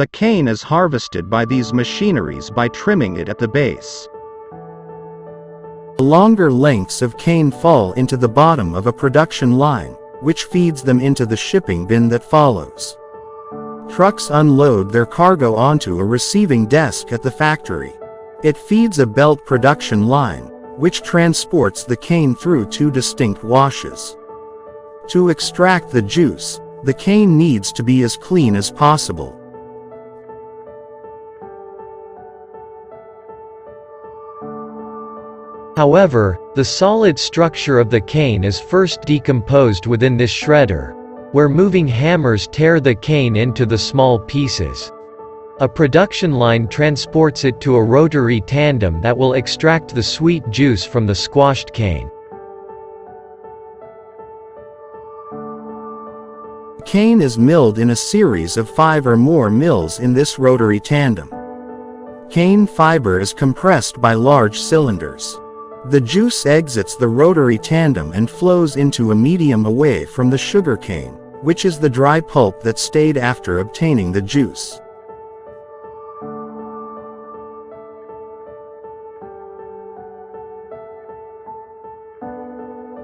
The cane is harvested by these machineries by trimming it at the base. Longer lengths of cane fall into the bottom of a production line, which feeds them into the shipping bin that follows. Trucks unload their cargo onto a receiving desk at the factory. It feeds a belt production line, which transports the cane through two distinct washes. To extract the juice, the cane needs to be as clean as possible. However, the solid structure of the cane is first decomposed within this shredder, where moving hammers tear the cane into the small pieces. A production line transports it to a rotary tandem that will extract the sweet juice from the squashed cane. Cane is milled in a series of 5 or more mills in this rotary tandem. Cane fiber is compressed by large cylinders. The juice exits the rotary tandem and flows into a medium away from the sugar cane, which is the dry pulp that stayed after obtaining the juice.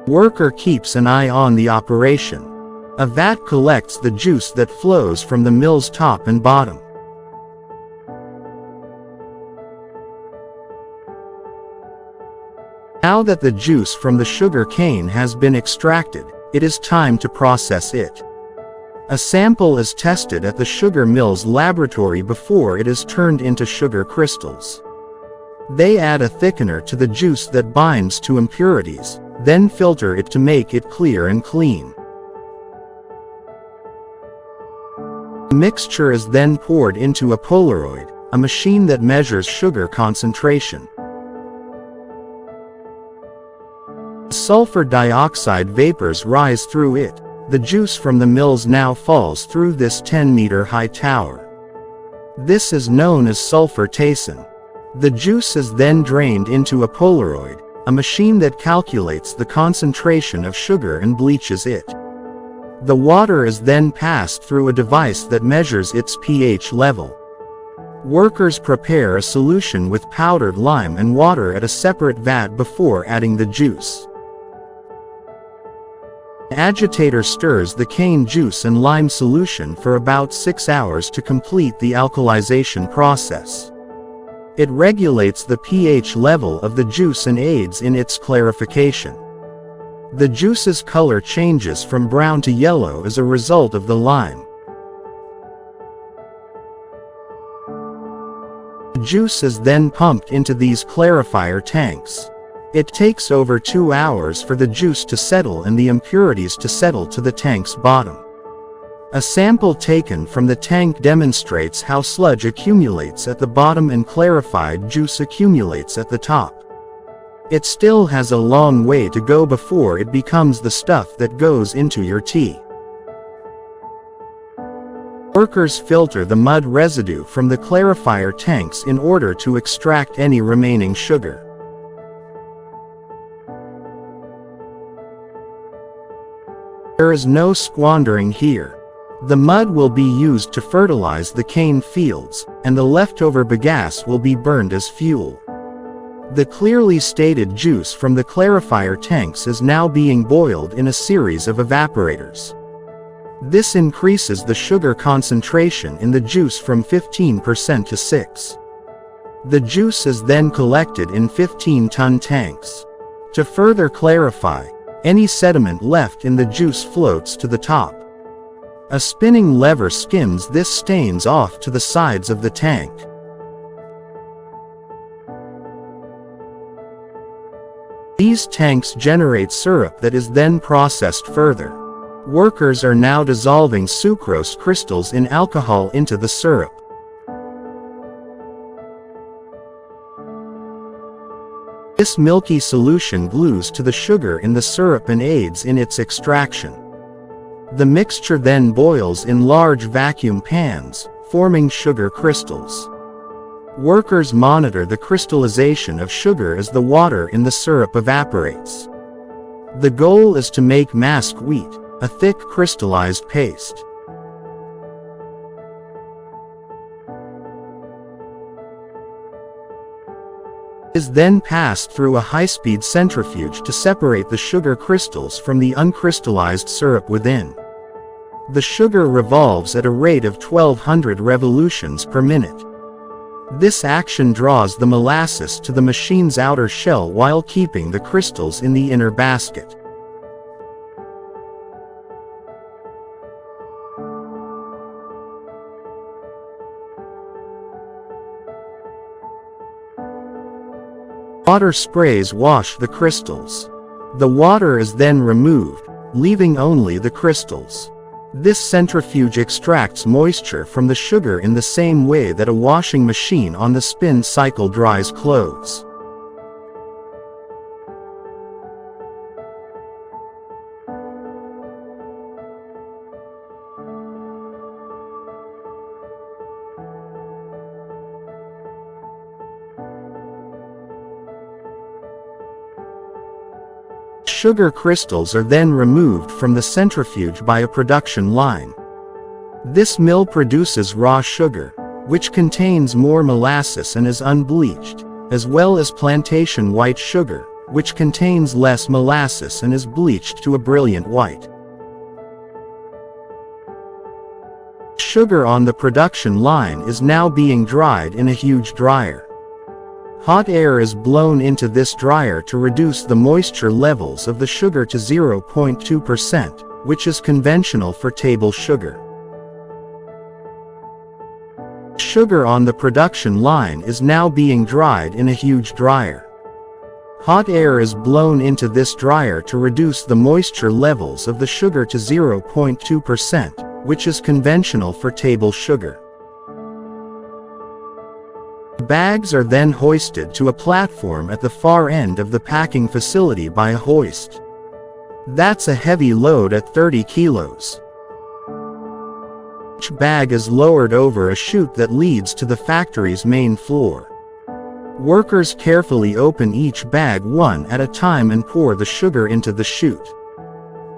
Worker keeps an eye on the operation. A vat collects the juice that flows from the mill's top and bottom. Now that the juice from the sugar cane has been extracted, it is time to process it. A sample is tested at the sugar mill's laboratory before it is turned into sugar crystals. They add a thickener to the juice that binds to impurities, then filter it to make it clear and clean. The mixture is then poured into a Polaroid, a machine that measures sugar concentration. Sulfur dioxide vapors rise through it. The juice from the mills now falls through this 10-meter-high tower. This is known as sulfur-tacin. The juice is then drained into a Polaroid, a machine that calculates the concentration of sugar and bleaches it. The water is then passed through a device that measures its pH level. Workers prepare a solution with powdered lime and water at a separate vat before adding the juice. An agitator stirs the cane juice and lime solution for about 6 hours to complete the alkalization process. It regulates the pH level of the juice and aids in its clarification. The juice's color changes from brown to yellow as a result of the lime. The juice is then pumped into these clarifier tanks. It takes over 2 hours for the juice to settle and the impurities to settle to the tank's bottom. A sample taken from the tank demonstrates how sludge accumulates at the bottom and clarified juice accumulates at the top. It still has a long way to go before it becomes the stuff that goes into your tea. Workers filter the mud residue from the clarifier tanks in order to extract any remaining sugar. There is no squandering here. The mud will be used to fertilize the cane fields, and the leftover bagasse will be burned as fuel. The clearly stated juice from the clarifier tanks is now being boiled in a series of evaporators. This increases the sugar concentration in the juice from 15% to 6%. The juice is then collected in 15-ton tanks. To further clarify, any sediment left in the juice floats to the top. A spinning lever skims this stains off to the sides of the tank. These tanks generate syrup that is then processed further. Workers are now dissolving sucrose crystals in alcohol into the syrup. This milky solution glues to the sugar in the syrup and aids in its extraction. The mixture then boils in large vacuum pans, forming sugar crystals. Workers monitor the crystallization of sugar as the water in the syrup evaporates. The goal is to make mask wheat, a thick crystallized paste. is then passed through a high-speed centrifuge to separate the sugar crystals from the uncrystallized syrup within. The sugar revolves at a rate of 1200 revolutions per minute. This action draws the molasses to the machine's outer shell while keeping the crystals in the inner basket. Water sprays wash the crystals. The water is then removed, leaving only the crystals. This centrifuge extracts moisture from the sugar in the same way that a washing machine on the spin cycle dries clothes. Sugar crystals are then removed from the centrifuge by a production line. This mill produces raw sugar, which contains more molasses and is unbleached, as well as plantation white sugar, which contains less molasses and is bleached to a brilliant white. Sugar on the production line is now being dried in a huge dryer. Hot air is blown into this dryer to reduce the moisture levels of the sugar to 0.2%, which is conventional for table sugar. Sugar on the production line is now being dried in a huge dryer. Hot air is blown into this dryer to reduce the moisture levels of the sugar to 0.2%, which is conventional for table sugar. Bags are then hoisted to a platform at the far end of the packing facility by a hoist. That's a heavy load at 30 kilos. Each bag is lowered over a chute that leads to the factory's main floor. Workers carefully open each bag one at a time and pour the sugar into the chute.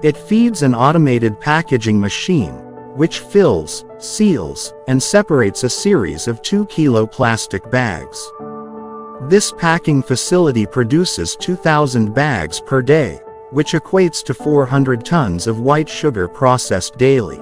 It feeds an automated packaging machine, which fills, seals, and separates a series of 2-kilo plastic bags. This packing facility produces 2,000 bags per day, which equates to 400 tons of white sugar processed daily.